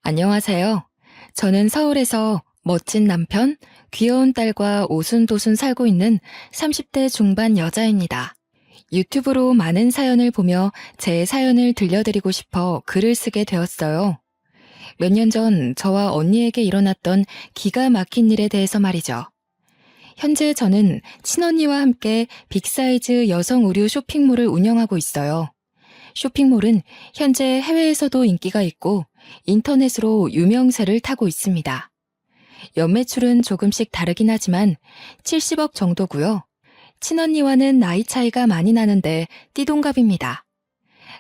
안녕하세요. 저는 서울에서 멋진 남편, 귀여운 딸과 오순도순 살고 있는 30대 중반 여자입니다. 유튜브로 많은 사연을 보며 제 사연을 들려드리고 싶어 글을 쓰게 되었어요. 몇 년 전 저와 언니에게 일어났던 기가 막힌 일에 대해서 말이죠. 현재 저는 친언니와 함께 빅사이즈 여성 의류 쇼핑몰을 운영하고 있어요. 쇼핑몰은 현재 해외에서도 인기가 있고 인터넷으로 유명세를 타고 있습니다. 연매출은 조금씩 다르긴 하지만 70억 정도고요. 친언니와는 나이 차이가 많이 나는데 띠동갑입니다.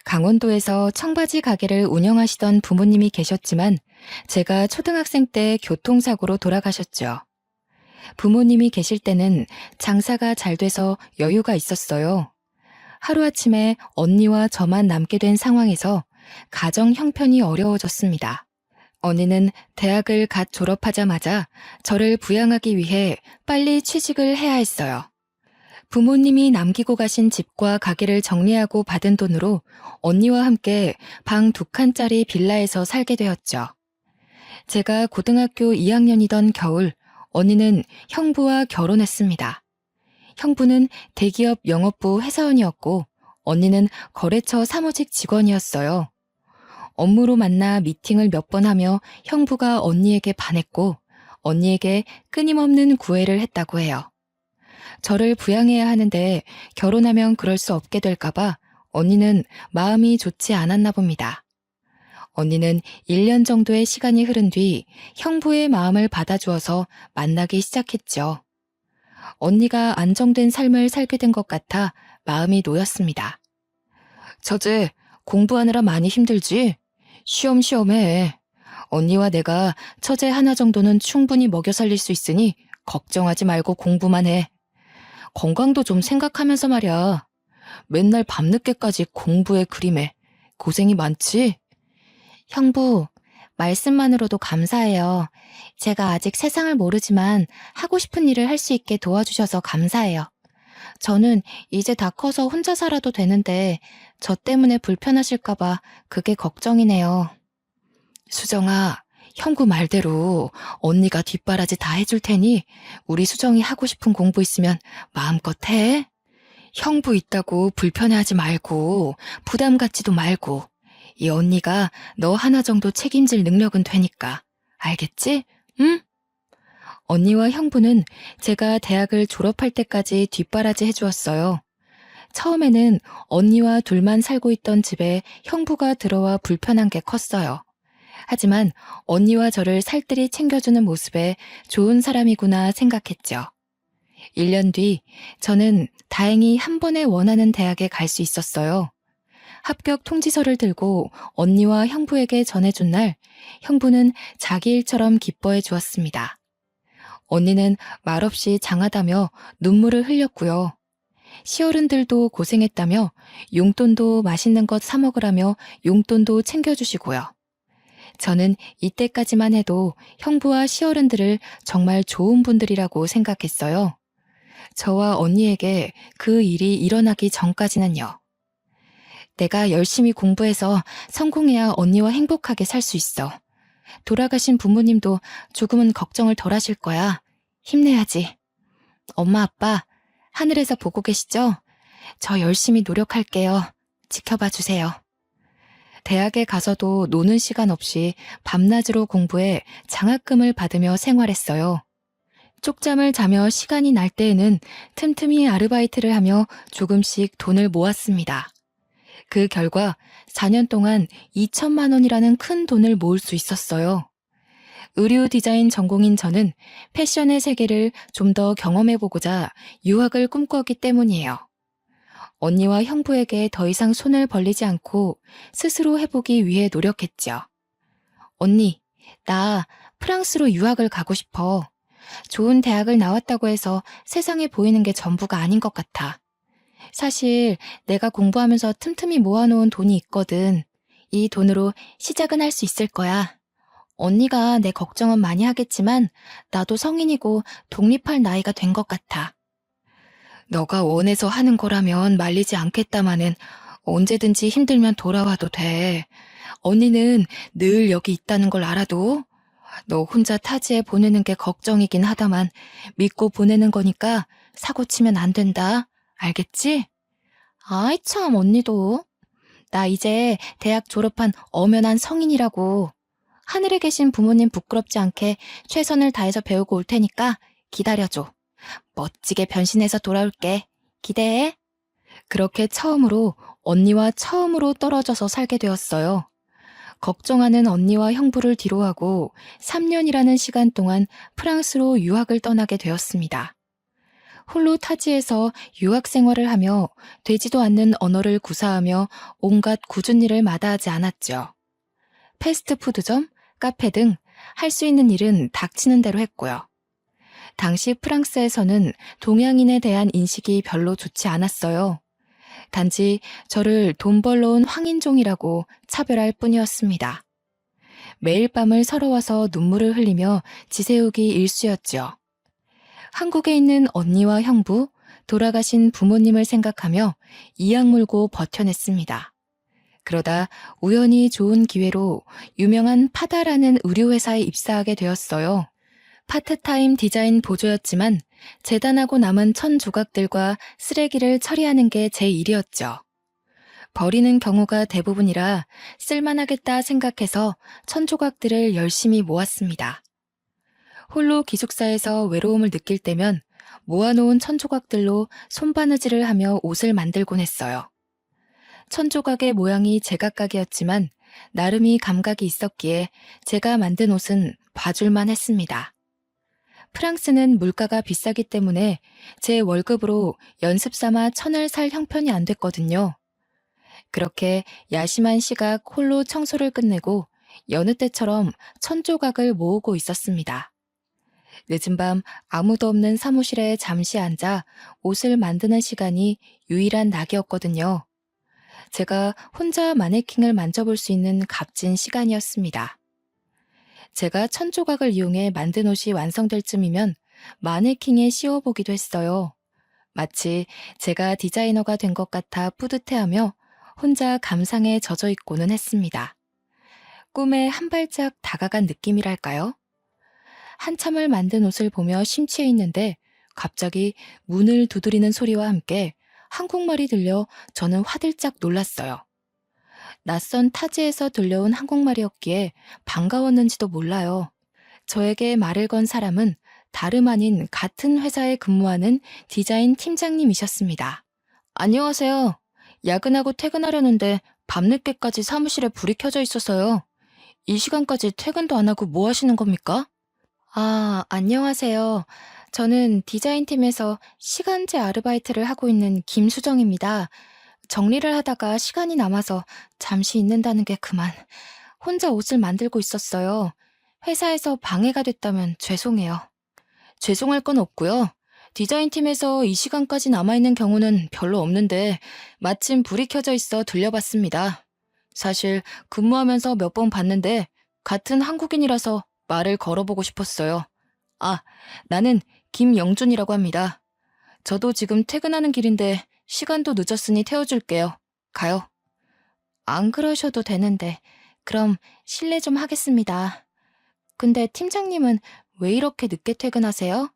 강원도에서 청바지 가게를 운영하시던 부모님이 계셨지만 제가 초등학생 때 교통사고로 돌아가셨죠. 부모님이 계실 때는 장사가 잘 돼서 여유가 있었어요. 하루아침에 언니와 저만 남게 된 상황에서 가정 형편이 어려워졌습니다. 언니는 대학을 갓 졸업하자마자 저를 부양하기 위해 빨리 취직을 해야 했어요. 부모님이 남기고 가신 집과 가게를 정리하고 받은 돈으로 언니와 함께 방 2칸짜리 빌라에서 살게 되었죠. 제가 고등학교 2학년이던 겨울, 언니는 형부와 결혼했습니다. 형부는 대기업 영업부 회사원이었고 언니는 거래처 사무직 직원이었어요. 업무로 만나 미팅을 몇 번 하며 형부가 언니에게 반했고 언니에게 끊임없는 구애를 했다고 해요. 저를 부양해야 하는데 결혼하면 그럴 수 없게 될까봐 언니는 마음이 좋지 않았나 봅니다. 언니는 1년 정도의 시간이 흐른 뒤 형부의 마음을 받아주어서 만나기 시작했죠. 언니가 안정된 삶을 살게 된 것 같아 마음이 놓였습니다. 처제, 공부하느라 많이 힘들지? 쉬엄쉬엄 해. 언니와 내가 처제 하나 정도는 충분히 먹여 살릴 수 있으니 걱정하지 말고 공부만 해. 건강도 좀 생각하면서 말이야. 맨날 밤늦게까지 공부에 그림에 고생이 많지? 형부, 말씀만으로도 감사해요. 제가 아직 세상을 모르지만 하고 싶은 일을 할 수 있게 도와주셔서 감사해요. 저는 이제 다 커서 혼자 살아도 되는데 저 때문에 불편하실까봐 그게 걱정이네요. 수정아, 형부 말대로 언니가 뒷바라지 다 해줄 테니 우리 수정이 하고 싶은 공부 있으면 마음껏 해. 형부 있다고 불편해하지 말고 부담 갖지도 말고 이 언니가 너 하나 정도 책임질 능력은 되니까. 알겠지? 응? 언니와 형부는 제가 대학을 졸업할 때까지 뒷바라지 해주었어요. 처음에는 언니와 둘만 살고 있던 집에 형부가 들어와 불편한 게 컸어요. 하지만 언니와 저를 살뜰히 챙겨주는 모습에 좋은 사람이구나 생각했죠. 1년 뒤 저는 다행히 한 번에 원하는 대학에 갈 수 있었어요. 합격 통지서를 들고 언니와 형부에게 전해준 날 형부는 자기 일처럼 기뻐해 주었습니다. 언니는 말없이 장하다며 눈물을 흘렸고요. 시어른들도 고생했다며 용돈도 맛있는 것 사 먹으라며 용돈도 챙겨주시고요. 저는 이때까지만 해도 형부와 시어른들을 정말 좋은 분들이라고 생각했어요. 저와 언니에게 그 일이 일어나기 전까지는요. 내가 열심히 공부해서 성공해야 언니와 행복하게 살 수 있어. 돌아가신 부모님도 조금은 걱정을 덜 하실 거야. 힘내야지. 엄마, 아빠, 하늘에서 보고 계시죠? 저 열심히 노력할게요. 지켜봐 주세요. 대학에 가서도 노는 시간 없이 밤낮으로 공부해 장학금을 받으며 생활했어요. 쪽잠을 자며 시간이 날 때에는 틈틈이 아르바이트를 하며 조금씩 돈을 모았습니다. 그 결과 4년 동안 2천만 원이라는 큰 돈을 모을 수 있었어요. 의류 디자인 전공인 저는 패션의 세계를 좀 더 경험해보고자 유학을 꿈꿨기 때문이에요. 언니와 형부에게 더 이상 손을 벌리지 않고 스스로 해보기 위해 노력했죠. 언니, 나 프랑스로 유학을 가고 싶어. 좋은 대학을 나왔다고 해서 세상에 보이는 게 전부가 아닌 것 같아. 사실 내가 공부하면서 틈틈이 모아놓은 돈이 있거든. 이 돈으로 시작은 할 수 있을 거야. 언니가 내 걱정은 많이 하겠지만 나도 성인이고 독립할 나이가 된 것 같아. 너가 원해서 하는 거라면 말리지 않겠다마는 언제든지 힘들면 돌아와도 돼. 언니는 늘 여기 있다는 걸 알아도 너 혼자 타지에 보내는 게 걱정이긴 하다만 믿고 보내는 거니까 사고 치면 안 된다. 알겠지? 아이 참 언니도. 나 이제 대학 졸업한 엄연한 성인이라고. 하늘에 계신 부모님 부끄럽지 않게 최선을 다해서 배우고 올 테니까 기다려줘. 멋지게 변신해서 돌아올게. 기대해. 그렇게 언니와 처음으로 떨어져서 살게 되었어요. 걱정하는 언니와 형부를 뒤로하고 3년이라는 시간 동안 프랑스로 유학을 떠나게 되었습니다. 홀로 타지에서 유학 생활을 하며 되지도 않는 언어를 구사하며 온갖 굳은 일을 마다하지 않았죠. 패스트푸드점, 카페 등 할 수 있는 일은 닥치는 대로 했고요. 당시 프랑스에서는 동양인에 대한 인식이 별로 좋지 않았어요. 단지 저를 돈 벌러 온 황인종이라고 차별할 뿐이었습니다. 매일 밤을 서러워서 눈물을 흘리며 지새우기 일쑤였죠. 한국에 있는 언니와 형부, 돌아가신 부모님을 생각하며 이악 물고 버텨냈습니다. 그러다 우연히 좋은 기회로 유명한 파다라는 의류회사에 입사하게 되었어요. 파트타임 디자인 보조였지만 재단하고 남은 천 조각들과 쓰레기를 처리하는 게 제 일이었죠. 버리는 경우가 대부분이라 쓸만하겠다 생각해서 천 조각들을 열심히 모았습니다. 홀로 기숙사에서 외로움을 느낄 때면 모아놓은 천 조각들로 손바느질을 하며 옷을 만들곤 했어요. 천 조각의 모양이 제각각이었지만 나름의 감각이 있었기에 제가 만든 옷은 봐줄만 했습니다. 프랑스는 물가가 비싸기 때문에 제 월급으로 연습 삼아 천을 살 형편이 안 됐거든요. 그렇게 야심한 시각 홀로 청소를 끝내고 여느 때처럼 천 조각을 모으고 있었습니다. 늦은 밤 아무도 없는 사무실에 잠시 앉아 옷을 만드는 시간이 유일한 낙이었거든요. 제가 혼자 마네킹을 만져볼 수 있는 값진 시간이었습니다. 제가 천 조각을 이용해 만든 옷이 완성될 쯤이면 마네킹에 씌워보기도 했어요. 마치 제가 디자이너가 된 것 같아 뿌듯해하며 혼자 감상에 젖어 있고는 했습니다. 꿈에 한 발짝 다가간 느낌이랄까요? 한참을 만든 옷을 보며 심취해 있는데 갑자기 문을 두드리는 소리와 함께 한국말이 들려 저는 화들짝 놀랐어요. 낯선 타지에서 들려온 한국말이었기에 반가웠는지도 몰라요. 저에게 말을 건 사람은 다름 아닌 같은 회사에 근무하는 디자인 팀장님이셨습니다. 안녕하세요. 야근하고 퇴근하려는데 밤늦게까지 사무실에 불이 켜져 있어서요. 이 시간까지 퇴근도 안 하고 뭐 하시는 겁니까? 아, 안녕하세요. 저는 디자인팀에서 시간제 아르바이트를 하고 있는 김수정입니다. 정리를 하다가 시간이 남아서 잠시 있는다는 게 그만. 혼자 옷을 만들고 있었어요. 회사에서 방해가 됐다면 죄송해요. 죄송할 건 없고요. 디자인팀에서 이 시간까지 남아있는 경우는 별로 없는데 마침 불이 켜져 있어 들려봤습니다. 사실 근무하면서 몇 번 봤는데 같은 한국인이라서 말을 걸어보고 싶었어요. 아, 나는 김영준이라고 합니다. 저도 지금 퇴근하는 길인데 시간도 늦었으니 태워줄게요. 가요. 안 그러셔도 되는데 그럼 실례 좀 하겠습니다. 근데 팀장님은 왜 이렇게 늦게 퇴근하세요?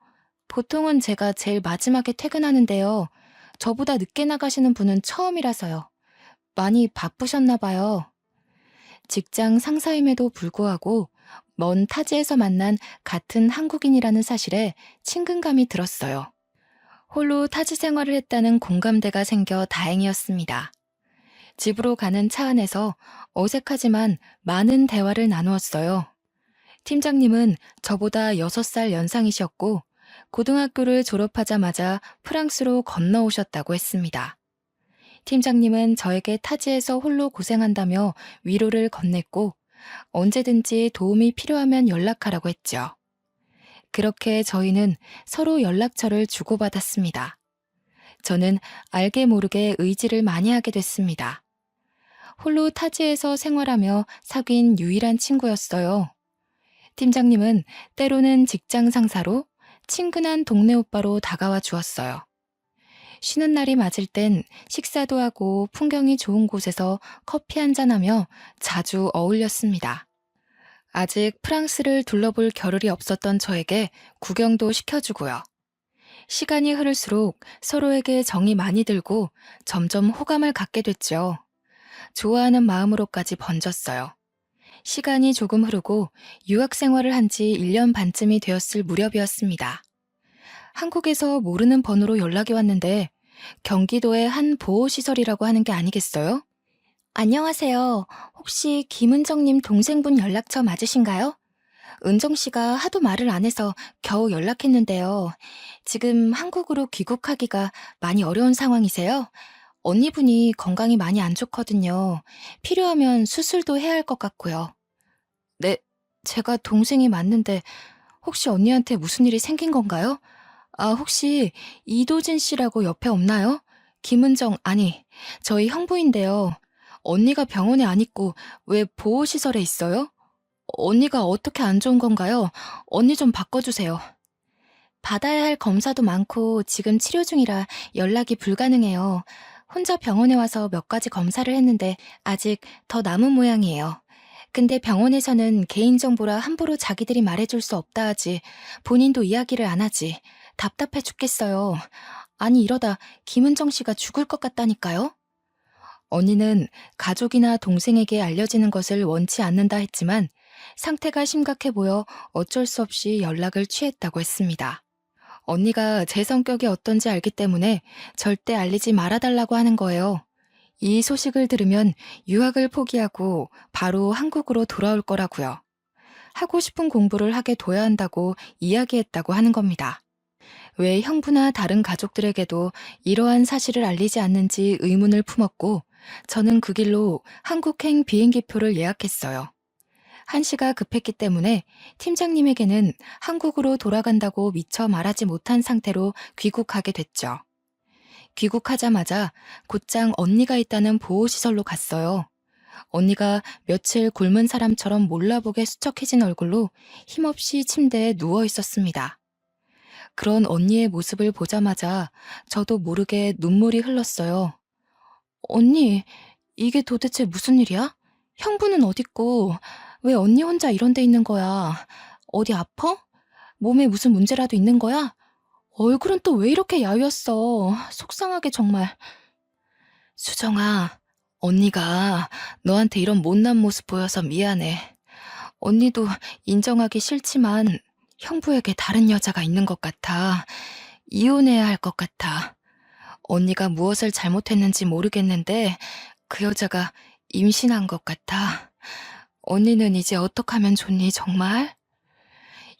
보통은 제가 제일 마지막에 퇴근하는데요. 저보다 늦게 나가시는 분은 처음이라서요. 많이 바쁘셨나 봐요. 직장 상사임에도 불구하고 먼 타지에서 만난 같은 한국인이라는 사실에 친근감이 들었어요. 홀로 타지 생활을 했다는 공감대가 생겨 다행이었습니다. 집으로 가는 차 안에서 어색하지만 많은 대화를 나누었어요. 팀장님은 저보다 6살 연상이셨고 고등학교를 졸업하자마자 프랑스로 건너오셨다고 했습니다. 팀장님은 저에게 타지에서 홀로 고생한다며 위로를 건넸고 언제든지 도움이 필요하면 연락하라고 했죠. 그렇게 저희는 서로 연락처를 주고받았습니다. 저는 알게 모르게 의지를 많이 하게 됐습니다. 홀로 타지에서 생활하며 사귄 유일한 친구였어요. 팀장님은 때로는 직장 상사로 친근한 동네 오빠로 다가와 주었어요. 쉬는 날이 맞을 땐 식사도 하고 풍경이 좋은 곳에서 커피 한잔하며 자주 어울렸습니다. 아직 프랑스를 둘러볼 겨를이 없었던 저에게 구경도 시켜주고요. 시간이 흐를수록 서로에게 정이 많이 들고 점점 호감을 갖게 됐죠. 좋아하는 마음으로까지 번졌어요. 시간이 조금 흐르고 유학 생활을 한 지 1년 반쯤이 되었을 무렵이었습니다. 한국에서 모르는 번호로 연락이 왔는데 경기도의 한 보호시설이라고 하는 게 아니겠어요? 안녕하세요. 혹시 김은정님 동생분 연락처 맞으신가요? 은정 씨가 하도 말을 안 해서 겨우 연락했는데요. 지금 한국으로 귀국하기가 많이 어려운 상황이세요? 언니분이 건강이 많이 안 좋거든요. 필요하면 수술도 해야 할 것 같고요. 네, 제가 동생이 맞는데 혹시 언니한테 무슨 일이 생긴 건가요? 아, 혹시 이도진 씨라고 옆에 없나요? 김은정, 아니, 저희 형부인데요. 언니가 병원에 안 있고 왜 보호시설에 있어요? 언니가 어떻게 안 좋은 건가요? 언니 좀 바꿔주세요. 받아야 할 검사도 많고 지금 치료 중이라 연락이 불가능해요. 혼자 병원에 와서 몇 가지 검사를 했는데 아직 더 남은 모양이에요. 근데 병원에서는 개인정보라 함부로 자기들이 말해줄 수 없다 하지. 본인도 이야기를 안 하지. 답답해 죽겠어요. 아니 이러다 김은정 씨가 죽을 것 같다니까요? 언니는 가족이나 동생에게 알려지는 것을 원치 않는다 했지만 상태가 심각해 보여 어쩔 수 없이 연락을 취했다고 했습니다. 언니가 제 성격이 어떤지 알기 때문에 절대 알리지 말아달라고 하는 거예요. 이 소식을 들으면 유학을 포기하고 바로 한국으로 돌아올 거라고요. 하고 싶은 공부를 하게 둬야 한다고 이야기했다고 하는 겁니다. 왜 형부나 다른 가족들에게도 이러한 사실을 알리지 않는지 의문을 품었고 저는 그 길로 한국행 비행기표를 예약했어요. 한시가 급했기 때문에 팀장님에게는 한국으로 돌아간다고 미처 말하지 못한 상태로 귀국하게 됐죠. 귀국하자마자 곧장 언니가 있다는 보호시설로 갔어요. 언니가 며칠 굶은 사람처럼 몰라보게 수척해진 얼굴로 힘없이 침대에 누워 있었습니다. 그런 언니의 모습을 보자마자 저도 모르게 눈물이 흘렀어요. 언니, 이게 도대체 무슨 일이야? 형부는 어딨고, 왜 언니 혼자 이런 데 있는 거야? 어디 아파? 몸에 무슨 문제라도 있는 거야? 얼굴은 또 왜 이렇게 야위었어? 속상하게 정말. 수정아, 언니가 너한테 이런 못난 모습 보여서 미안해. 언니도 인정하기 싫지만 형부에게 다른 여자가 있는 것 같아. 이혼해야 할 것 같아. 언니가 무엇을 잘못했는지 모르겠는데 그 여자가 임신한 것 같아. 언니는 이제 어떡하면 좋니, 정말?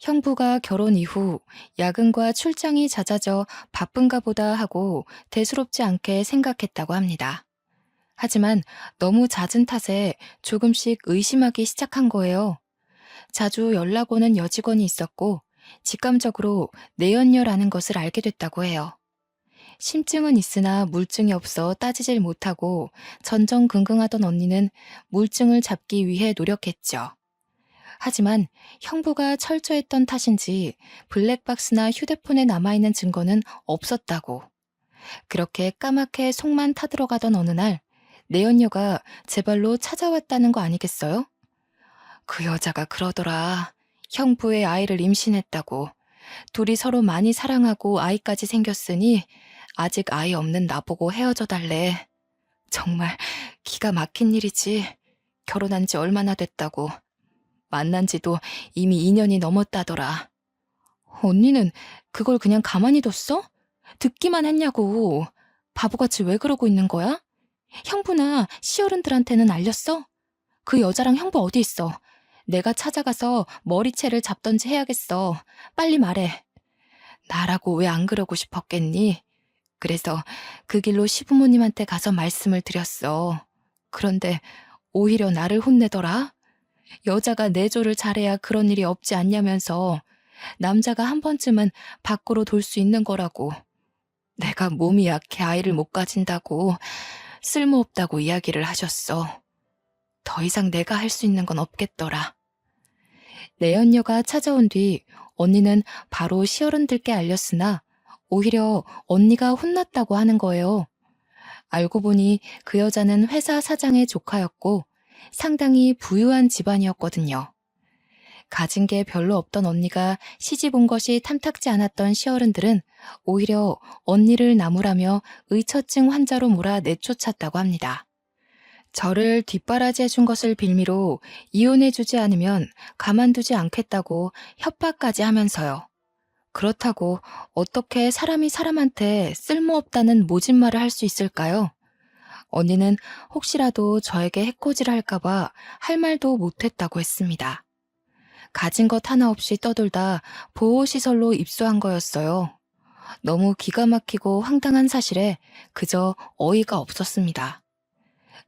형부가 결혼 이후 야근과 출장이 잦아져 바쁜가 보다 하고 대수롭지 않게 생각했다고 합니다. 하지만 너무 잦은 탓에 조금씩 의심하기 시작한 거예요. 자주 연락 오는 여직원이 있었고 직감적으로 내연녀라는 것을 알게 됐다고 해요. 심증은 있으나 물증이 없어 따지질 못하고 전전긍긍하던 언니는 물증을 잡기 위해 노력했죠. 하지만 형부가 철저했던 탓인지 블랙박스나 휴대폰에 남아있는 증거는 없었다고. 그렇게 까맣게 속만 타들어가던 어느 날 내연녀가 제 발로 찾아왔다는 거 아니겠어요? 그 여자가 그러더라. 형부의 아이를 임신했다고. 둘이 서로 많이 사랑하고 아이까지 생겼으니 아직 아이 없는 나보고 헤어져 달래. 정말 기가 막힌 일이지. 결혼한 지 얼마나 됐다고. 만난 지도 이미 2년이 넘었다더라. 언니는 그걸 그냥 가만히 뒀어? 듣기만 했냐고. 바보같이 왜 그러고 있는 거야? 형부나 시어른들한테는 알렸어? 그 여자랑 형부 어디 있어? 내가 찾아가서 머리채를 잡던지 해야겠어. 빨리 말해. 나라고 왜 안 그러고 싶었겠니? 그래서 그 길로 시부모님한테 가서 말씀을 드렸어. 그런데 오히려 나를 혼내더라. 여자가 내조를 잘해야 그런 일이 없지 않냐면서 남자가 한 번쯤은 밖으로 돌 수 있는 거라고. 내가 몸이 약해 아이를 못 가진다고 쓸모없다고 이야기를 하셨어. 더 이상 내가 할 수 있는 건 없겠더라. 내연녀가 찾아온 뒤 언니는 바로 시어른들께 알렸으나 오히려 언니가 혼났다고 하는 거예요. 알고 보니 그 여자는 회사 사장의 조카였고 상당히 부유한 집안이었거든요. 가진 게 별로 없던 언니가 시집 온 것이 탐탁지 않았던 시어른들은 오히려 언니를 나무라며 의처증 환자로 몰아 내쫓았다고 합니다. 저를 뒷바라지해 준 것을 빌미로 이혼해주지 않으면 가만두지 않겠다고 협박까지 하면서요. 그렇다고 어떻게 사람이 사람한테 쓸모없다는 모진 말을 할 수 있을까요? 언니는 혹시라도 저에게 해코지를 할까봐 할 말도 못했다고 했습니다. 가진 것 하나 없이 떠돌다 보호시설로 입소한 거였어요. 너무 기가 막히고 황당한 사실에 그저 어이가 없었습니다.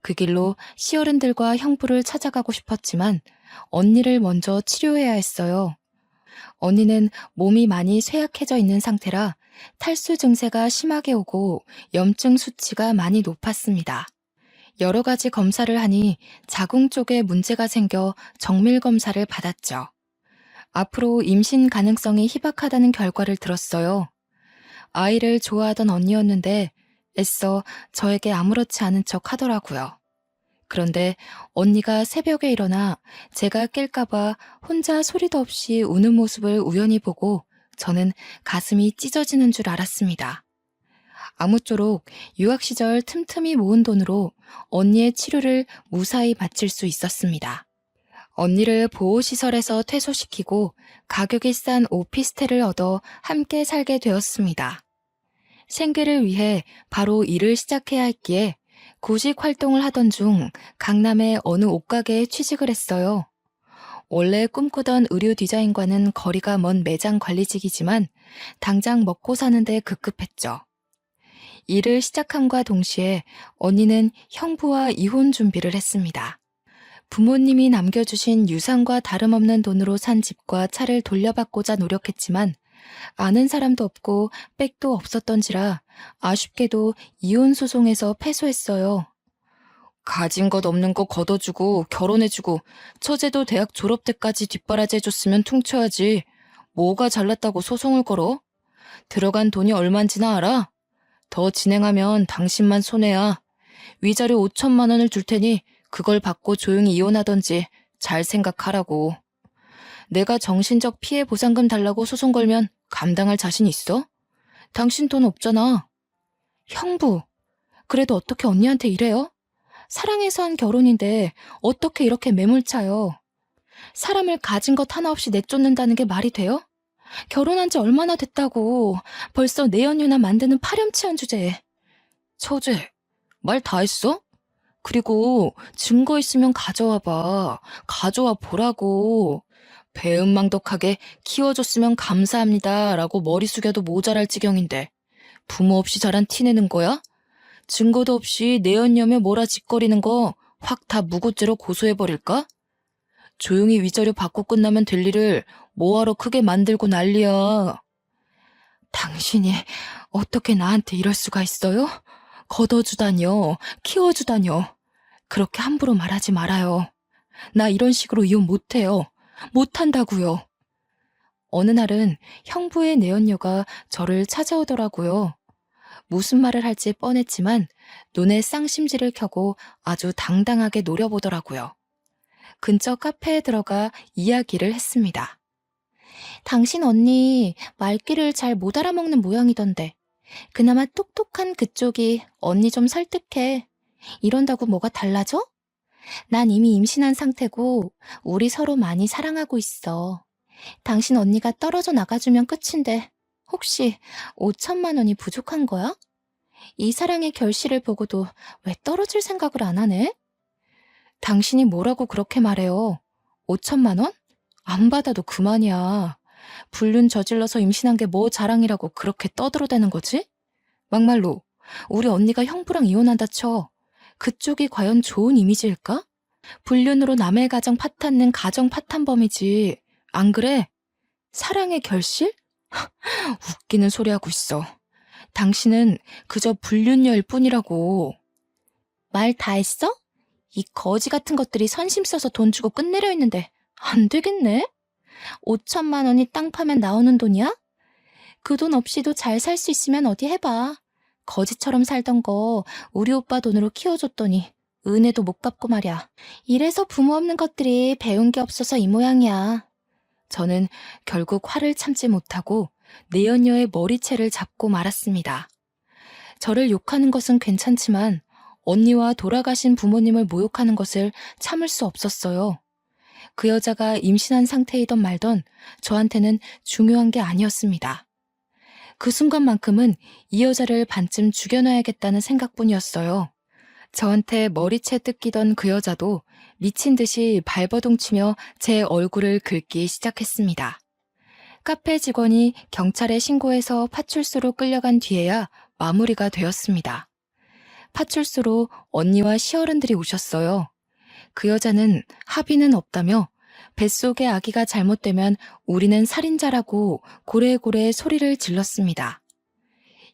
그 길로 시어른들과 형부를 찾아가고 싶었지만 언니를 먼저 치료해야 했어요. 언니는 몸이 많이 쇠약해져 있는 상태라 탈수 증세가 심하게 오고 염증 수치가 많이 높았습니다. 여러 가지 검사를 하니 자궁 쪽에 문제가 생겨 정밀 검사를 받았죠. 앞으로 임신 가능성이 희박하다는 결과를 들었어요. 아이를 좋아하던 언니였는데 애써 저에게 아무렇지 않은 척 하더라고요. 그런데 언니가 새벽에 일어나 제가 깰까봐 혼자 소리도 없이 우는 모습을 우연히 보고 저는 가슴이 찢어지는 줄 알았습니다. 아무쪼록 유학 시절 틈틈이 모은 돈으로 언니의 치료를 무사히 마칠 수 있었습니다. 언니를 보호시설에서 퇴소시키고 가격이 싼 오피스텔을 얻어 함께 살게 되었습니다. 생계를 위해 바로 일을 시작해야 했기에 구직 활동을 하던 중 강남의 어느 옷가게에 취직을 했어요. 원래 꿈꾸던 의류 디자인과는 거리가 먼 매장 관리직이지만 당장 먹고 사는데 급급했죠. 일을 시작함과 동시에 언니는 형부와 이혼 준비를 했습니다. 부모님이 남겨주신 유산과 다름없는 돈으로 산 집과 차를 돌려받고자 노력했지만 아는 사람도 없고 백도 없었던지라 아쉽게도 이혼 소송에서 패소했어요. 가진 것 없는 거 걷어주고 결혼해주고 처제도 대학 졸업 때까지 뒷바라지 해줬으면 퉁쳐야지. 뭐가 잘났다고 소송을 걸어? 들어간 돈이 얼만지나 알아? 더 진행하면 당신만 손해야. 위자료 5천만 원을 줄 테니 그걸 받고 조용히 이혼하던지 잘 생각하라고. 내가 정신적 피해 보상금 달라고 소송 걸면 감당할 자신 있어? 당신 돈 없잖아. 형부, 그래도 어떻게 언니한테 이래요? 사랑해서 한 결혼인데 어떻게 이렇게 매몰차요? 사람을 가진 것 하나 없이 내쫓는다는 게 말이 돼요? 결혼한 지 얼마나 됐다고 벌써 내연유나 만드는 파렴치한 주제에. 처제, 말 다 했어? 그리고 증거 있으면 가져와봐. 가져와 보라고. 배은망덕하게 키워줬으면 감사합니다 라고 머리 숙여도 모자랄 지경인데 부모 없이 자란 티내는 거야? 증거도 없이 내연녀며 몰아짓거리는 거 확 다 무고죄로 고소해버릴까? 조용히 위자료 받고 끝나면 될 일을 뭐하러 크게 만들고 난리야. 당신이 어떻게 나한테 이럴 수가 있어요? 걷어주다뇨, 키워주다뇨. 그렇게 함부로 말하지 말아요. 나 이런 식으로 이혼 못해요. 못한다고요. 어느 날은 형부의 내연녀가 저를 찾아오더라고요. 무슨 말을 할지 뻔했지만 눈에 쌍심지를 켜고 아주 당당하게 노려보더라고요. 근처 카페에 들어가 이야기를 했습니다. 당신 언니 말귀를 잘 못 알아먹는 모양이던데 그나마 똑똑한 그쪽이 언니 좀 설득해. 이런다고 뭐가 달라져? 난 이미 임신한 상태고 우리 서로 많이 사랑하고 있어. 당신 언니가 떨어져 나가주면 끝인데 혹시 5천만 원이 부족한 거야? 이 사랑의 결실을 보고도 왜 떨어질 생각을 안 하네? 당신이 뭐라고 그렇게 말해요? 5천만 원? 안 받아도 그만이야. 불륜 저질러서 임신한 게 뭐 자랑이라고 그렇게 떠들어대는 거지? 막말로 우리 언니가 형부랑 이혼한다 쳐. 그쪽이 과연 좋은 이미지일까? 불륜으로 남의 가정 파탄는 가정 파탄범이지. 안 그래? 사랑의 결실? 웃기는 소리 하고 있어. 당신은 그저 불륜녀일 뿐이라고. 말 다 했어? 이 거지 같은 것들이 선심 써서 돈 주고 끝내려 했는데 안 되겠네? 5천만 원이 땅 파면 나오는 돈이야? 그 돈 없이도 잘 살 수 있으면 어디 해봐. 거지처럼 살던 거 우리 오빠 돈으로 키워줬더니 은혜도 못 갚고 말이야. 이래서 부모 없는 것들이 배운 게 없어서 이 모양이야. 저는 결국 화를 참지 못하고 내연녀의 머리채를 잡고 말았습니다. 저를 욕하는 것은 괜찮지만 언니와 돌아가신 부모님을 모욕하는 것을 참을 수 없었어요. 그 여자가 임신한 상태이던 말던 저한테는 중요한 게 아니었습니다. 그 순간만큼은 이 여자를 반쯤 죽여놔야겠다는 생각뿐이었어요. 저한테 머리채 뜯기던 그 여자도 미친 듯이 발버둥 치며 제 얼굴을 긁기 시작했습니다. 카페 직원이 경찰에 신고해서 파출소로 끌려간 뒤에야 마무리가 되었습니다. 파출소로 언니와 시어른들이 오셨어요. 그 여자는 합의는 없다며 뱃속의 아기가 잘못되면 우리는 살인자라고 고래고래 소리를 질렀습니다.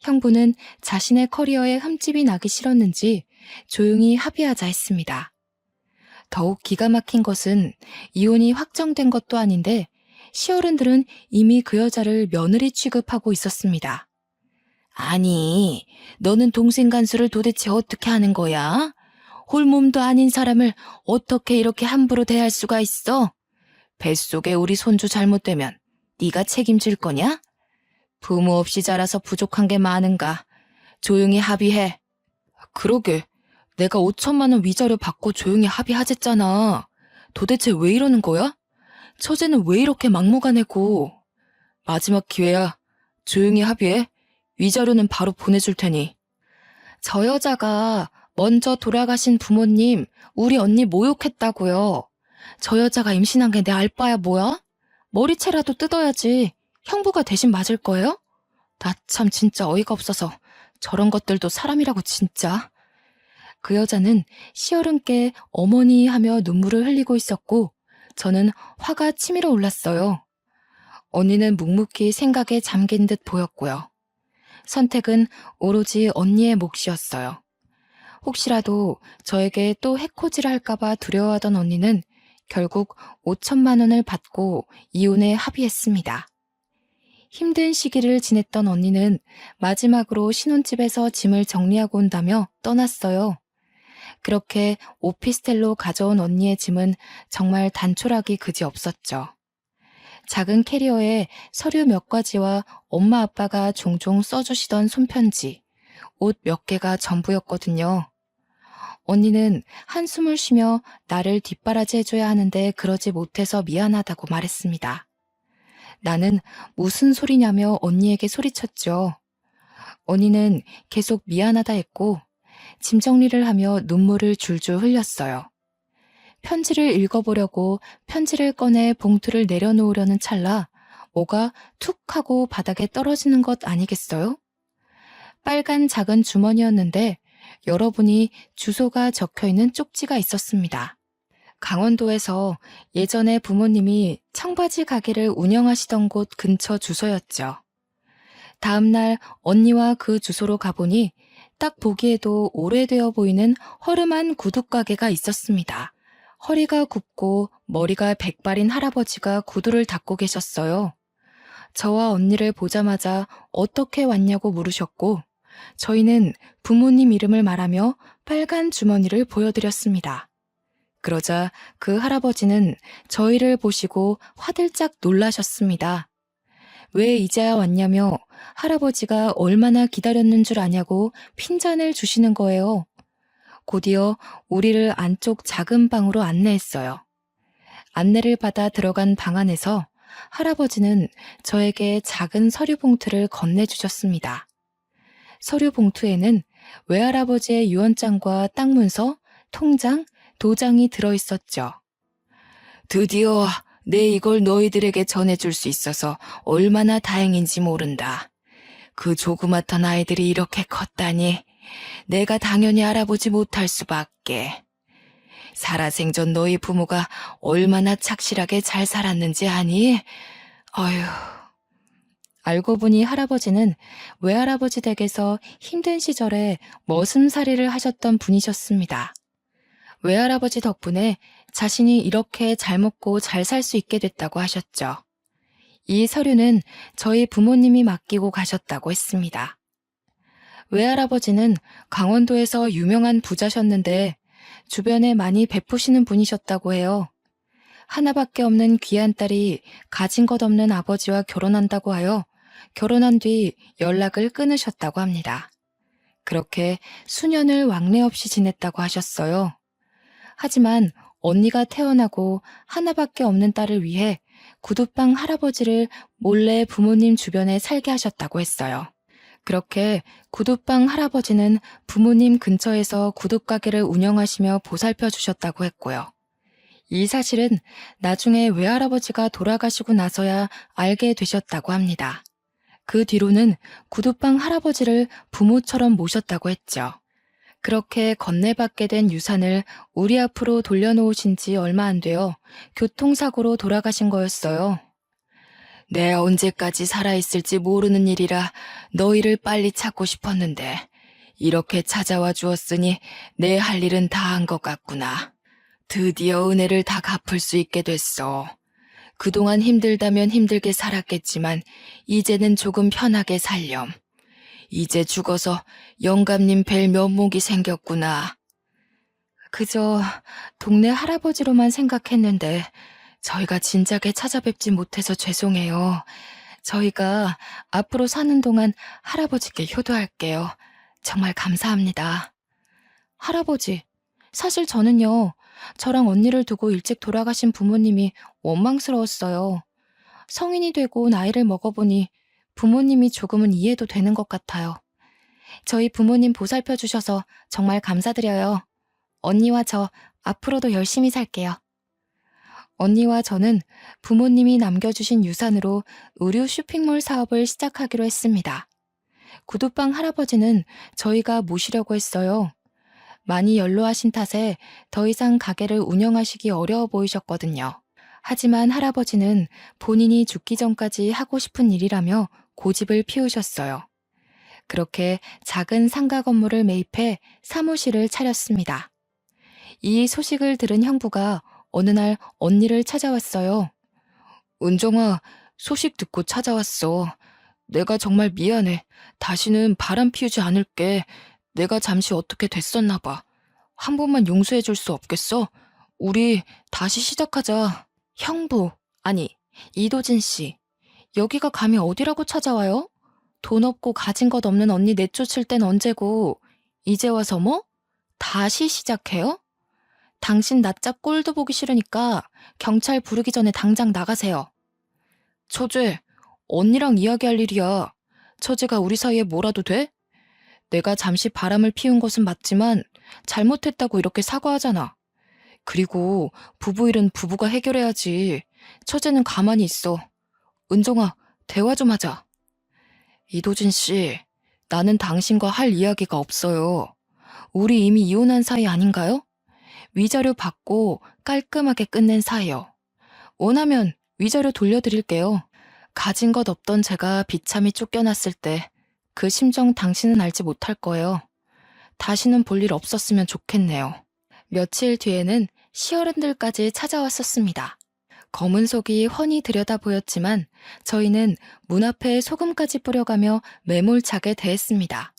형부는 자신의 커리어에 흠집이 나기 싫었는지 조용히 합의하자 했습니다. 더욱 기가 막힌 것은 이혼이 확정된 것도 아닌데 시어른들은 이미 그 여자를 며느리 취급하고 있었습니다. 아니, 너는 동생 간수를 도대체 어떻게 하는 거야? 홀몸도 아닌 사람을 어떻게 이렇게 함부로 대할 수가 있어? 뱃속에 우리 손주 잘못되면 네가 책임질 거냐? 부모 없이 자라서 부족한 게 많은가? 조용히 합의해. 그러게, 내가 5천만 원 위자료 받고 조용히 합의하랬잖아. 도대체 왜 이러는 거야? 처제는 왜 이렇게 막무가내고. 마지막 기회야. 조용히 합의해. 위자료는 바로 보내줄 테니. 저 여자가 먼저 돌아가신 부모님, 우리 언니 모욕했다고요. 저 여자가 임신한 게 내 알바야 뭐야? 머리채라도 뜯어야지. 형부가 대신 맞을 거예요? 나 참 진짜 어이가 없어서 저런 것들도 사람이라고 진짜. 그 여자는 시어른께 어머니 하며 눈물을 흘리고 있었고 저는 화가 치밀어 올랐어요. 언니는 묵묵히 생각에 잠긴 듯 보였고요. 선택은 오로지 언니의 몫이었어요. 혹시라도 저에게 또 해코지를 할까봐 두려워하던 언니는 결국 5천만 원을 받고 이혼에 합의했습니다. 힘든 시기를 지냈던 언니는 마지막으로 신혼집에서 짐을 정리하고 온다며 떠났어요. 그렇게 오피스텔로 가져온 언니의 짐은 정말 단촐하기 그지없었죠. 작은 캐리어에 서류 몇 가지와 엄마 아빠가 종종 써주시던 손편지, 옷 몇 개가 전부였거든요. 언니는 한숨을 쉬며 나를 뒷바라지 해줘야 하는데 그러지 못해서 미안하다고 말했습니다. 나는 무슨 소리냐며 언니에게 소리쳤죠. 언니는 계속 미안하다 했고 짐 정리를 하며 눈물을 줄줄 흘렸어요. 편지를 읽어보려고 편지를 꺼내 봉투를 내려놓으려는 찰나 뭐가 툭 하고 바닥에 떨어지는 것 아니겠어요? 빨간 작은 주머니였는데 열어보니 주소가 적혀있는 쪽지가 있었습니다. 강원도에서 예전에 부모님이 청바지 가게를 운영하시던 곳 근처 주소였죠. 다음날 언니와 그 주소로 가보니 딱 보기에도 오래되어 보이는 허름한 구두가게가 있었습니다. 허리가 굽고 머리가 백발인 할아버지가 구두를 닦고 계셨어요. 저와 언니를 보자마자 어떻게 왔냐고 물으셨고 저희는 부모님 이름을 말하며 빨간 주머니를 보여드렸습니다. 그러자 그 할아버지는 저희를 보시고 화들짝 놀라셨습니다. 왜 이제야 왔냐며 할아버지가 얼마나 기다렸는 줄 아냐고 핀잔을 주시는 거예요. 곧이어 우리를 안쪽 작은 방으로 안내했어요. 안내를 받아 들어간 방 안에서 할아버지는 저에게 작은 서류 봉투를 건네주셨습니다. 서류 봉투에는 외할아버지의 유언장과 땅 문서, 통장, 도장이 들어있었죠. 드디어 내 이걸 너희들에게 전해줄 수 있어서 얼마나 다행인지 모른다. 그 조그맣던 아이들이 이렇게 컸다니 내가 당연히 알아보지 못할 수밖에. 살아생전 너희 부모가 얼마나 착실하게 잘 살았는지 아니? 어휴. 알고 보니 할아버지는 외할아버지 댁에서 힘든 시절에 머슴살이를 하셨던 분이셨습니다. 외할아버지 덕분에 자신이 이렇게 잘 먹고 잘 살 수 있게 됐다고 하셨죠. 이 서류는 저희 부모님이 맡기고 가셨다고 했습니다. 외할아버지는 강원도에서 유명한 부자셨는데 주변에 많이 베푸시는 분이셨다고 해요. 하나밖에 없는 귀한 딸이 가진 것 없는 아버지와 결혼한다고 하여 결혼한 뒤 연락을 끊으셨다고 합니다. 그렇게 수년을 왕래 없이 지냈다고 하셨어요. 하지만 언니가 태어나고 하나밖에 없는 딸을 위해 구두방 할아버지를 몰래 부모님 주변에 살게 하셨다고 했어요. 그렇게 구두방 할아버지는 부모님 근처에서 구둣가게를 운영하시며 보살펴 주셨다고 했고요. 이 사실은 나중에 외할아버지가 돌아가시고 나서야 알게 되셨다고 합니다. 그 뒤로는 구두방 할아버지를 부모처럼 모셨다고 했죠. 그렇게 건네받게 된 유산을 우리 앞으로 돌려놓으신 지 얼마 안 되어 교통사고로 돌아가신 거였어요. 내 언제까지 살아있을지 모르는 일이라 너희를 빨리 찾고 싶었는데 이렇게 찾아와 주었으니 내 할 일은 다 한 것 같구나. 드디어 은혜를 다 갚을 수 있게 됐어. 그동안 힘들다면 힘들게 살았겠지만 이제는 조금 편하게 살렴. 이제 죽어서 영감님 뵐 면목이 생겼구나. 그저 동네 할아버지로만 생각했는데 저희가 진작에 찾아뵙지 못해서 죄송해요. 저희가 앞으로 사는 동안 할아버지께 효도할게요. 정말 감사합니다. 할아버지, 사실 저는요, 저랑 언니를 두고 일찍 돌아가신 부모님이 원망스러웠어요. 성인이 되고 나이를 먹어보니 부모님이 조금은 이해도 되는 것 같아요. 저희 부모님 보살펴 주셔서 정말 감사드려요. 언니와 저 앞으로도 열심히 살게요. 언니와 저는 부모님이 남겨주신 유산으로 의류 쇼핑몰 사업을 시작하기로 했습니다. 구두방 할아버지는 저희가 모시려고 했어요. 많이 연로하신 탓에 더 이상 가게를 운영하시기 어려워 보이셨거든요. 하지만 할아버지는 본인이 죽기 전까지 하고 싶은 일이라며 고집을 피우셨어요. 그렇게 작은 상가 건물을 매입해 사무실을 차렸습니다. 이 소식을 들은 형부가 어느 날 언니를 찾아왔어요. 은정아, 소식 듣고 찾아왔어. 내가 정말 미안해. 다시는 바람 피우지 않을게. 내가 잠시 어떻게 됐었나 봐. 한 번만 용서해 줄 수 없겠어? 우리 다시 시작하자. 형부, 아니, 이도진 씨. 여기가 감히 어디라고 찾아와요? 돈 없고 가진 것 없는 언니 내쫓을 땐 언제고, 이제 와서 뭐? 다시 시작해요? 당신 낯짝 꼴도 보기 싫으니까 경찰 부르기 전에 당장 나가세요. 처제, 언니랑 이야기할 일이야. 처제가 우리 사이에 뭐라도 돼? 내가 잠시 바람을 피운 것은 맞지만 잘못했다고 이렇게 사과하잖아. 그리고 부부 일은 부부가 해결해야지. 처제는 가만히 있어. 은정아, 대화 좀 하자. 이도진 씨, 나는 당신과 할 이야기가 없어요. 우리 이미 이혼한 사이 아닌가요? 위자료 받고 깔끔하게 끝낸 사이요. 원하면 위자료 돌려드릴게요. 가진 것 없던 제가 비참히 쫓겨났을 때 그 심정 당신은 알지 못할 거예요. 다시는 볼 일 없었으면 좋겠네요. 며칠 뒤에는 시어른들까지 찾아왔었습니다. 검은 속이 훤히 들여다 보였지만 저희는 문 앞에 소금까지 뿌려가며 매몰차게 대했습니다.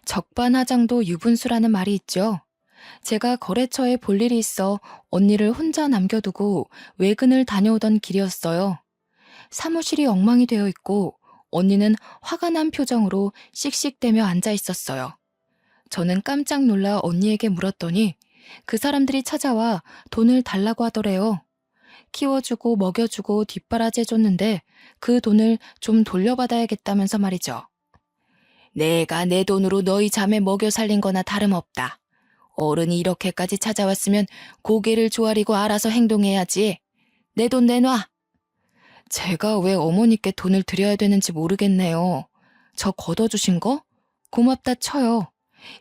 적반하장도 유분수라는 말이 있죠. 제가 거래처에 볼 일이 있어 언니를 혼자 남겨두고 외근을 다녀오던 길이었어요. 사무실이 엉망이 되어 있고 언니는 화가 난 표정으로 씩씩대며 앉아 있었어요. 저는 깜짝 놀라 언니에게 물었더니 그 사람들이 찾아와 돈을 달라고 하더래요. 키워주고 먹여주고 뒷바라지해줬는데 그 돈을 좀 돌려받아야겠다면서 말이죠. 내가 내 돈으로 너희 자매 먹여 살린 거나 다름없다. 어른이 이렇게까지 찾아왔으면 고개를 조아리고 알아서 행동해야지. 내 돈 내놔. 제가 왜 어머니께 돈을 드려야 되는지 모르겠네요. 저 걷어주신 거? 고맙다 쳐요.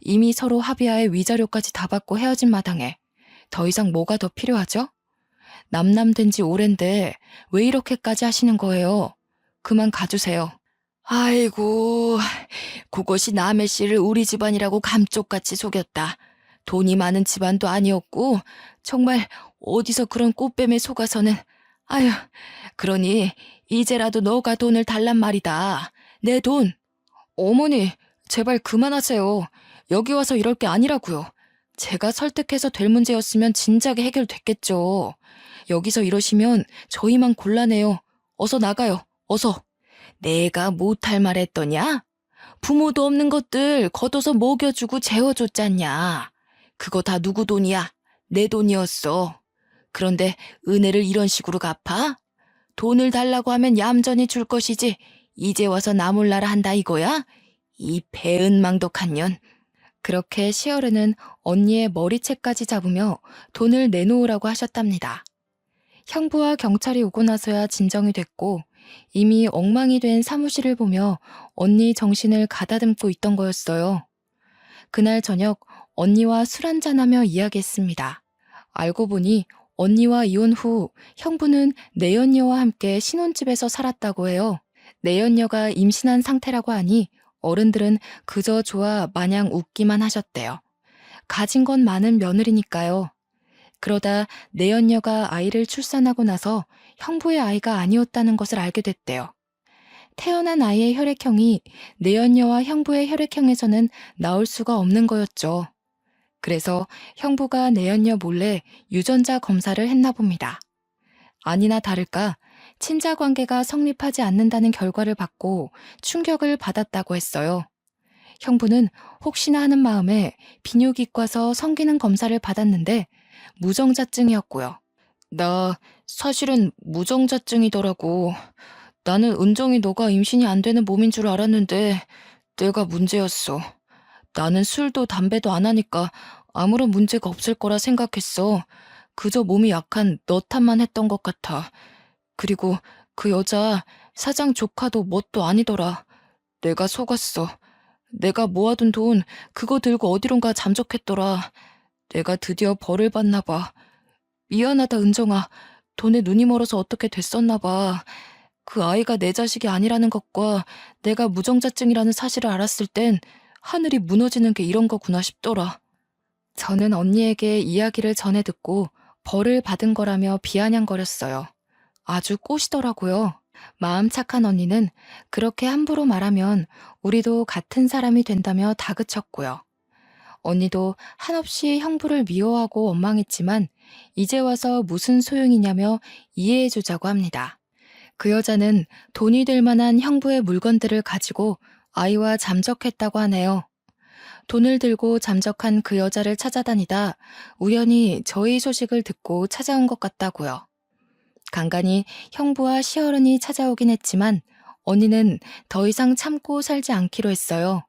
이미 서로 합의하에 위자료까지 다 받고 헤어진 마당에 더 이상 뭐가 더 필요하죠? 남남된 지 오랜데 왜 이렇게까지 하시는 거예요? 그만 가주세요. 아이고, 그것이 남의 씨를 우리 집안이라고 감쪽같이 속였다. 돈이 많은 집안도 아니었고 정말 어디서 그런 꽃뱀에 속아서는. 아휴, 그러니 이제라도 너가 돈을 달란 말이다. 내 돈. 어머니, 제발 그만하세요. 여기 와서 이럴 게 아니라고요. 제가 설득해서 될 문제였으면 진작에 해결됐겠죠. 여기서 이러시면 저희만 곤란해요. 어서 나가요. 어서. 내가 못할 말 했더냐? 부모도 없는 것들 걷어서 먹여주고 재워줬잖냐. 그거 다 누구 돈이야? 내 돈이었어. 그런데 은혜를 이런 식으로 갚아? 돈을 달라고 하면 얌전히 줄 것이지 이제 와서 나 몰라라 한다 이거야? 이 배은망덕한 년. 그렇게 시어른은 언니의 머리채까지 잡으며 돈을 내놓으라고 하셨답니다. 형부와 경찰이 오고 나서야 진정이 됐고 이미 엉망이 된 사무실을 보며 언니 정신을 가다듬고 있던 거였어요. 그날 저녁 언니와 술 한잔하며 이야기했습니다. 알고 보니 언니와 이혼 후 형부는 내연녀와 함께 신혼집에서 살았다고 해요. 내연녀가 임신한 상태라고 하니 어른들은 그저 좋아 마냥 웃기만 하셨대요. 가진 건 많은 며느리니까요. 그러다 내연녀가 아이를 출산하고 나서 형부의 아이가 아니었다는 것을 알게 됐대요. 태어난 아이의 혈액형이 내연녀와 형부의 혈액형에서는 나올 수가 없는 거였죠. 그래서 형부가 내연녀 몰래 유전자 검사를 했나 봅니다. 아니나 다를까 친자 관계가 성립하지 않는다는 결과를 받고 충격을 받았다고 했어요. 형부는 혹시나 하는 마음에 비뇨기과서 성기능 검사를 받았는데 무정자증이었고요. 나 사실은 무정자증이더라고. 나는 은정이 너가 임신이 안 되는 몸인 줄 알았는데 내가 문제였어. 나는 술도 담배도 안 하니까 아무런 문제가 없을 거라 생각했어. 그저 몸이 약한 너 탓만 했던 것 같아. 그리고 그 여자 사장 조카도 뭣도 아니더라. 내가 속았어. 내가 모아둔 돈 그거 들고 어디론가 잠적했더라. 내가 드디어 벌을 받나 봐. 미안하다 은정아. 돈에 눈이 멀어서 어떻게 됐었나 봐. 그 아이가 내 자식이 아니라는 것과 내가 무정자증이라는 사실을 알았을 땐 하늘이 무너지는 게 이런 거구나 싶더라. 저는 언니에게 이야기를 전해 듣고 벌을 받은 거라며 비아냥거렸어요. 아주 꼬시더라고요. 마음 착한 언니는 그렇게 함부로 말하면 우리도 같은 사람이 된다며 다그쳤고요. 언니도 한없이 형부를 미워하고 원망했지만 이제 와서 무슨 소용이냐며 이해해주자고 합니다. 그 여자는 돈이 될 만한 형부의 물건들을 가지고 아이와 잠적했다고 하네요. 돈을 들고 잠적한 그 여자를 찾아다니다 우연히 저희 소식을 듣고 찾아온 것 같다고요. 간간히 형부와 시어른이 찾아오긴 했지만 언니는 더 이상 참고 살지 않기로 했어요.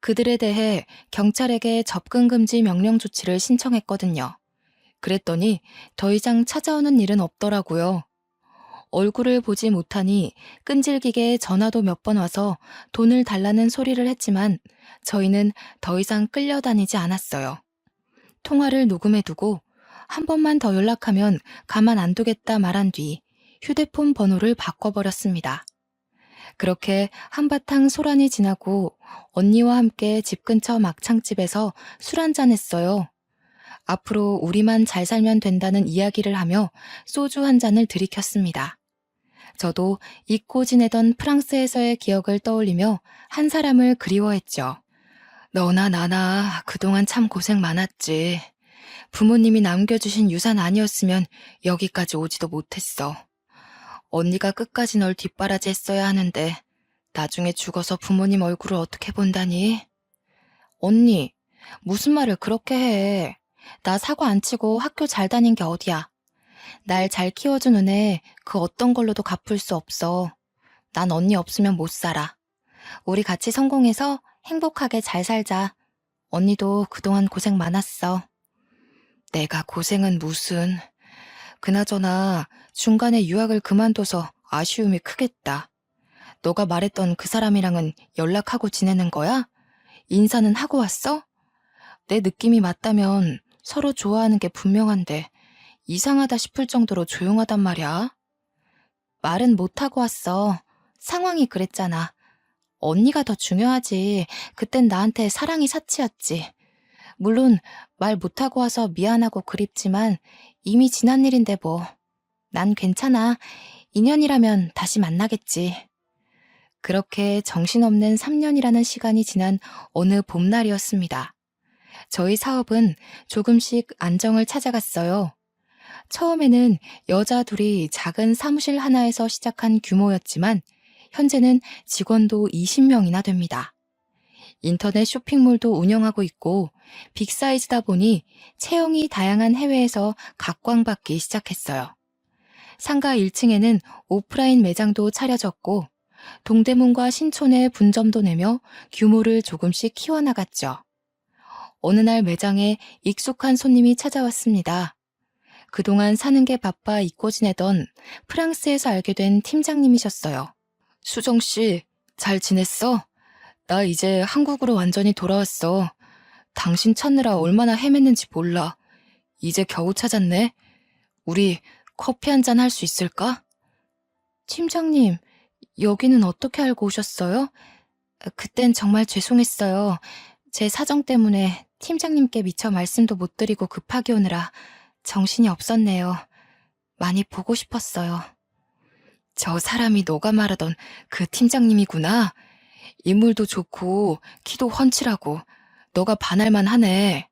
그들에 대해 경찰에게 접근 금지 명령 조치를 신청했거든요. 그랬더니 더 이상 찾아오는 일은 없더라고요. 얼굴을 보지 못하니 끈질기게 전화도 몇 번 와서 돈을 달라는 소리를 했지만 저희는 더 이상 끌려다니지 않았어요. 통화를 녹음해두고 한 번만 더 연락하면 가만 안 두겠다 말한 뒤 휴대폰 번호를 바꿔버렸습니다. 그렇게 한바탕 소란이 지나고 언니와 함께 집 근처 막창집에서 술 한잔 했어요. 앞으로 우리만 잘 살면 된다는 이야기를 하며 소주 한 잔을 들이켰습니다. 저도 잊고 지내던 프랑스에서의 기억을 떠올리며 한 사람을 그리워했죠. 너나 나나 그동안 참 고생 많았지. 부모님이 남겨주신 유산 아니었으면 여기까지 오지도 못했어. 언니가 끝까지 널 뒷바라지 했어야 하는데 나중에 죽어서 부모님 얼굴을 어떻게 본다니? 언니, 무슨 말을 그렇게 해. 나 사고 안 치고 학교 잘 다닌 게 어디야. 날 잘 키워준 은혜 그 어떤 걸로도 갚을 수 없어. 난 언니 없으면 못 살아. 우리 같이 성공해서 행복하게 잘 살자. 언니도 그동안 고생 많았어. 내가 고생은 무슨. 그나저나 중간에 유학을 그만둬서 아쉬움이 크겠다. 너가 말했던 그 사람이랑은 연락하고 지내는 거야? 인사는 하고 왔어? 내 느낌이 맞다면 서로 좋아하는 게 분명한데 이상하다 싶을 정도로 조용하단 말이야. 말은 못하고 왔어. 상황이 그랬잖아. 언니가 더 중요하지. 그땐 나한테 사랑이 사치였지. 물론 말 못하고 와서 미안하고 그립지만 이미 지난 일인데 뭐. 난 괜찮아. 인연이라면 다시 만나겠지. 그렇게 정신없는 3년이라는 시간이 지난 어느 봄날이었습니다. 저희 사업은 조금씩 안정을 찾아갔어요. 처음에는 여자 둘이 작은 사무실 하나에서 시작한 규모였지만 현재는 직원도 20명이나 됩니다. 인터넷 쇼핑몰도 운영하고 있고 빅사이즈다 보니 체형이 다양한 해외에서 각광받기 시작했어요. 상가 1층에는 오프라인 매장도 차려졌고 동대문과 신촌에 분점도 내며 규모를 조금씩 키워나갔죠. 어느 날 매장에 익숙한 손님이 찾아왔습니다. 그동안 사는 게 바빠 잊고 지내던 프랑스에서 알게 된 팀장님이셨어요. 수정 씨, 잘 지냈어? 나 이제 한국으로 완전히 돌아왔어. 당신 찾느라 얼마나 헤맸는지 몰라. 이제 겨우 찾았네. 우리 커피 한잔 할 수 있을까? 팀장님, 여기는 어떻게 알고 오셨어요? 그땐 정말 죄송했어요. 제 사정 때문에 팀장님께 미처 말씀도 못 드리고 급하게 오느라 정신이 없었네요. 많이 보고 싶었어요. 저 사람이 너가 말하던 그 팀장님이구나. 인물도 좋고 키도 훤칠하고 너가 반할만 하네.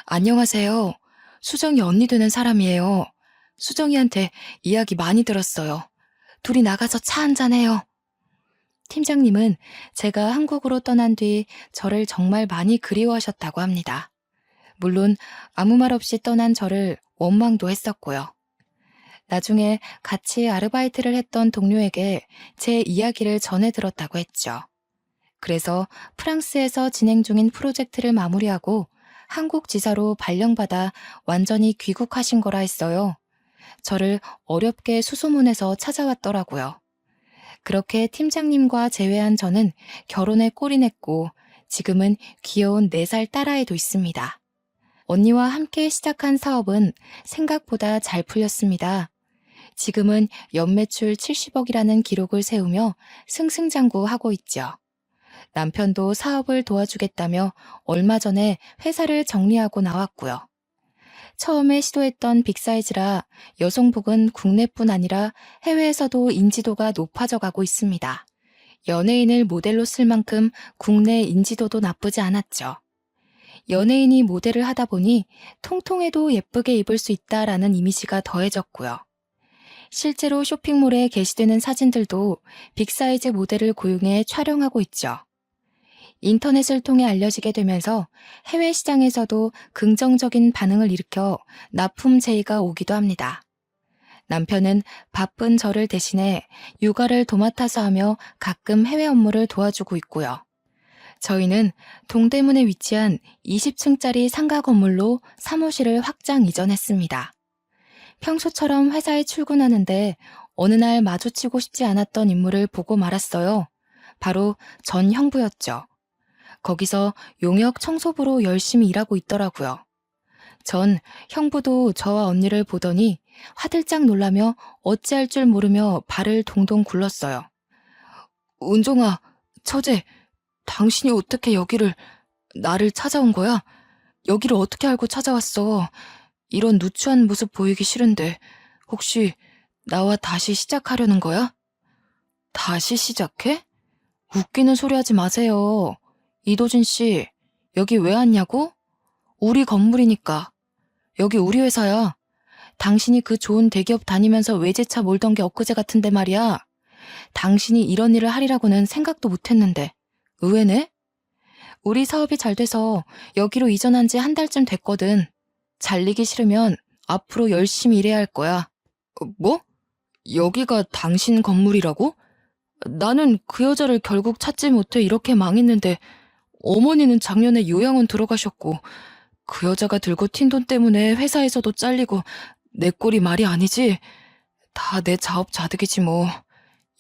안녕하세요. 수정이 언니 되는 사람이에요. 수정이한테 이야기 많이 들었어요. 둘이 나가서 차 한잔 해요. 팀장님은 제가 한국으로 떠난 뒤 저를 정말 많이 그리워하셨다고 합니다. 물론 아무 말 없이 떠난 저를 원망도 했었고요. 나중에 같이 아르바이트를 했던 동료에게 제 이야기를 전해 들었다고 했죠. 그래서 프랑스에서 진행 중인 프로젝트를 마무리하고 한국 지사로 발령받아 완전히 귀국하신 거라 했어요. 저를 어렵게 수소문해서 찾아왔더라고요. 그렇게 팀장님과 재회한 저는 결혼에 꼴이 냈고 지금은 귀여운 4살 딸아이도 있습니다. 언니와 함께 시작한 사업은 생각보다 잘 풀렸습니다. 지금은 연매출 70억이라는 기록을 세우며 승승장구하고 있죠. 남편도 사업을 도와주겠다며 얼마 전에 회사를 정리하고 나왔고요. 처음에 시도했던 빅사이즈라 여성복은 국내뿐 아니라 해외에서도 인지도가 높아져 가고 있습니다. 연예인을 모델로 쓸 만큼 국내 인지도도 나쁘지 않았죠. 연예인이 모델을 하다 보니 통통해도 예쁘게 입을 수 있다라는 이미지가 더해졌고요. 실제로 쇼핑몰에 게시되는 사진들도 빅사이즈 모델을 고용해 촬영하고 있죠. 인터넷을 통해 알려지게 되면서 해외 시장에서도 긍정적인 반응을 일으켜 납품 제의가 오기도 합니다. 남편은 바쁜 저를 대신해 육아를 도맡아서 하며 가끔 해외 업무를 도와주고 있고요. 저희는 동대문에 위치한 20층짜리 상가 건물로 사무실을 확장 이전했습니다. 평소처럼 회사에 출근하는데 어느 날 마주치고 싶지 않았던 인물을 보고 말았어요. 바로 전 형부였죠. 거기서 용역 청소부로 열심히 일하고 있더라고요. 전 형부도 저와 언니를 보더니 화들짝 놀라며 어찌할 줄 모르며 발을 동동 굴렀어요. 은종아, 처제, 당신이 어떻게 나를 찾아온 거야? 여기를 어떻게 알고 찾아왔어? 이런 누추한 모습 보이기 싫은데 혹시 나와 다시 시작하려는 거야? 다시 시작해? 웃기는 소리 하지 마세요. 이도진 씨, 여기 왜 왔냐고? 우리 건물이니까. 여기 우리 회사야. 당신이 그 좋은 대기업 다니면서 외제차 몰던 게 엊그제 같은데 말이야. 당신이 이런 일을 하리라고는 생각도 못했는데. 의외네? 우리 사업이 잘 돼서 여기로 이전한 지 1달쯤 됐거든. 잘리기 싫으면 앞으로 열심히 일해야 할 거야. 뭐? 여기가 당신 건물이라고? 나는 그 여자를 결국 찾지 못해 이렇게 망했는데 어머니는 작년에 요양원 들어가셨고 그 여자가 들고 튄 돈 때문에 회사에서도 잘리고 내 꼴이 말이 아니지? 다 내 자업자득이지 뭐.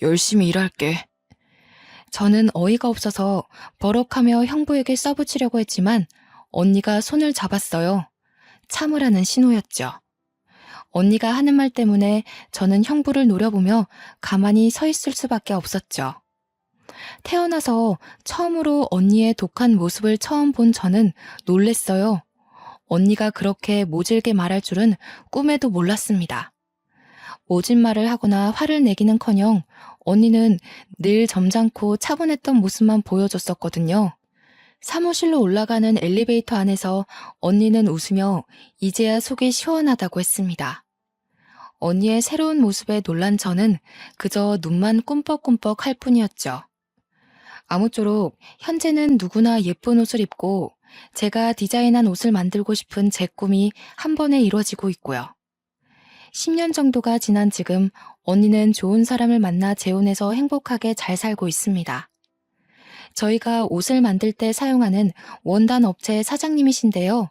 열심히 일할게. 저는 어이가 없어서 버럭하며 형부에게 써붙이려고 했지만 언니가 손을 잡았어요. 참으라는 신호였죠. 언니가 하는 말 때문에 저는 형부를 노려보며 가만히 서 있을 수밖에 없었죠. 태어나서 처음으로 언니의 독한 모습을 처음 본 저는 놀랬어요. 언니가 그렇게 모질게 말할 줄은 꿈에도 몰랐습니다. 모진 말을 하거나 화를 내기는커녕 언니는 늘 점잖고 차분했던 모습만 보여줬었거든요. 사무실로 올라가는 엘리베이터 안에서 언니는 웃으며 이제야 속이 시원하다고 했습니다. 언니의 새로운 모습에 놀란 저는 그저 눈만 꿈뻑꿈뻑 할 뿐이었죠. 아무쪼록 현재는 누구나 예쁜 옷을 입고 제가 디자인한 옷을 만들고 싶은 제 꿈이 한 번에 이루어지고 있고요. 10년 정도가 지난 지금 언니는 좋은 사람을 만나 재혼해서 행복하게 잘 살고 있습니다. 저희가 옷을 만들 때 사용하는 원단 업체의 사장님이신데요.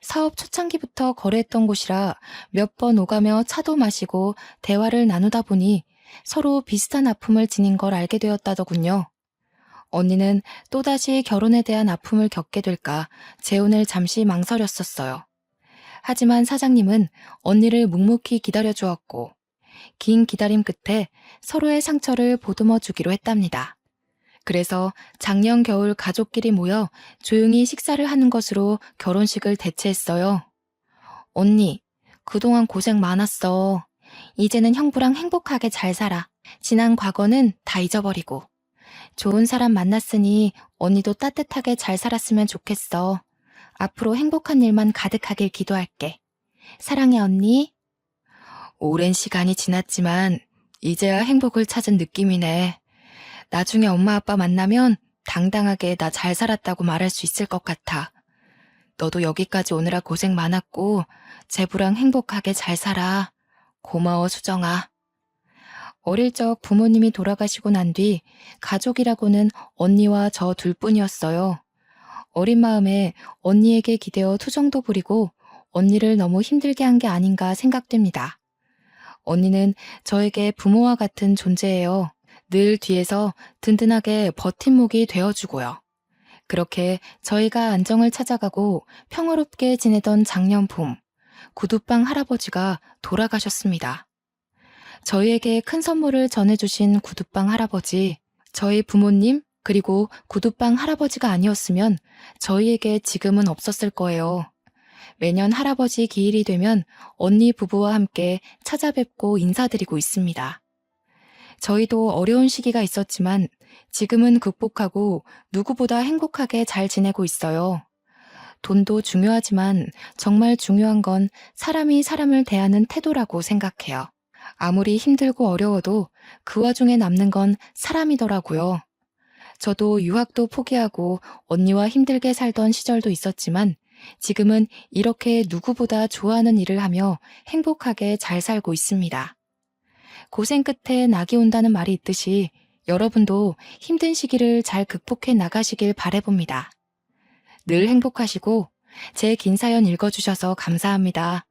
사업 초창기부터 거래했던 곳이라 몇 번 오가며 차도 마시고 대화를 나누다 보니 서로 비슷한 아픔을 지닌 걸 알게 되었다더군요. 언니는 또다시 결혼에 대한 아픔을 겪게 될까 재혼을 잠시 망설였었어요. 하지만 사장님은 언니를 묵묵히 기다려주었고 긴 기다림 끝에 서로의 상처를 보듬어 주기로 했답니다. 그래서 작년 겨울 가족끼리 모여 조용히 식사를 하는 것으로 결혼식을 대체했어요. 언니, 그동안 고생 많았어. 이제는 형부랑 행복하게 잘 살아. 지난 과거는 다 잊어버리고. 좋은 사람 만났으니 언니도 따뜻하게 잘 살았으면 좋겠어. 앞으로 행복한 일만 가득하길 기도할게. 사랑해, 언니. 오랜 시간이 지났지만 이제야 행복을 찾은 느낌이네. 나중에 엄마 아빠 만나면 당당하게 나 잘 살았다고 말할 수 있을 것 같아. 너도 여기까지 오느라 고생 많았고 제부랑 행복하게 잘 살아. 고마워, 수정아. 어릴 적 부모님이 돌아가시고 난 뒤 가족이라고는 언니와 저 둘뿐이었어요. 어린 마음에 언니에게 기대어 투정도 부리고 언니를 너무 힘들게 한 게 아닌가 생각됩니다. 언니는 저에게 부모와 같은 존재예요. 늘 뒤에서 든든하게 버팀목이 되어주고요. 그렇게 저희가 안정을 찾아가고 평화롭게 지내던 작년 봄, 구두방 할아버지가 돌아가셨습니다. 저희에게 큰 선물을 전해주신 구두방 할아버지, 저희 부모님 그리고 구두방 할아버지가 아니었으면 저희에게 지금은 없었을 거예요. 매년 할아버지 기일이 되면 언니 부부와 함께 찾아뵙고 인사드리고 있습니다. 저희도 어려운 시기가 있었지만 지금은 극복하고 누구보다 행복하게 잘 지내고 있어요. 돈도 중요하지만 정말 중요한 건 사람이 사람을 대하는 태도라고 생각해요. 아무리 힘들고 어려워도 그 와중에 남는 건 사람이더라고요. 저도 유학도 포기하고 언니와 힘들게 살던 시절도 있었지만 지금은 이렇게 누구보다 좋아하는 일을 하며 행복하게 잘 살고 있습니다. 고생 끝에 낙이 온다는 말이 있듯이 여러분도 힘든 시기를 잘 극복해 나가시길 바라봅니다. 늘 행복하시고 제 긴 사연 읽어주셔서 감사합니다.